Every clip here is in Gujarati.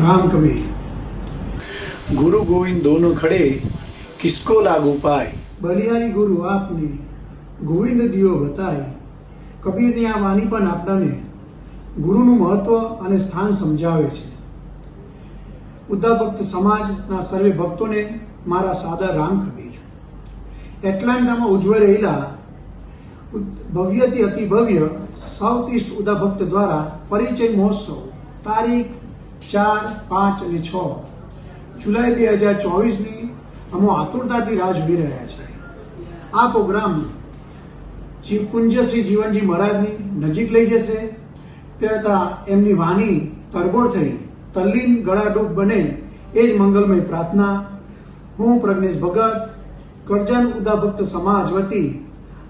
राम कबीर। गुरु गोविंद दोनों खड़े, किसको लागू पाए। बलियारी गुरु आपने ગોવિંદ દિયો બતાય। કબીરની આ વાણી પણ આપણાને ગુરુનું મહત્વ અને સ્થાન સમજાવે છે। ઉદ્ધવ ભક્ત સમાજના સર્વે ભક્તોને મારા સાદા રામ કબીર। એટલાન્ટામાં ઉજવાઈ રહેલા ભવ્યથી અતિ ભવ્ય સાઉથ ઈસ્ટ ઉદ્ધવ ભક્ત દ્વારા પરિચય મહોત્સવ તારીખ 4, 5 અને 6 જુલાઈ 2024ની અમે આતુરતાથી રાહ જોઈ રહ્યા છીએ। આ પ્રોગ્રામ પૂજ્ય શ્રી જીવનજી મહારાજની નજીક લઈ જશે તથા એમની વાણી તરબોળ થઈ તલ્લીન ગળાડૂબ બને એ જ મંગલમય પ્રાર્થના। હું પ્રજ્ઞેશ ભગત કરજણ ઉદ્ધવ ભક્ત સમાજ વતી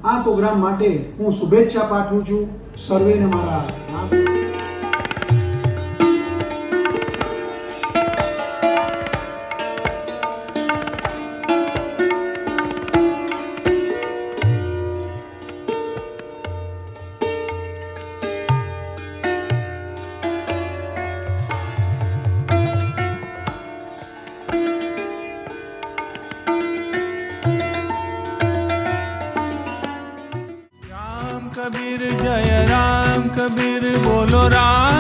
આ પ્રોગ્રામ માટે હું શુભેચ્છા પાઠવું છું। સર્વેને મારા રામ। राम कबीर जय राम कबीर बोलो राम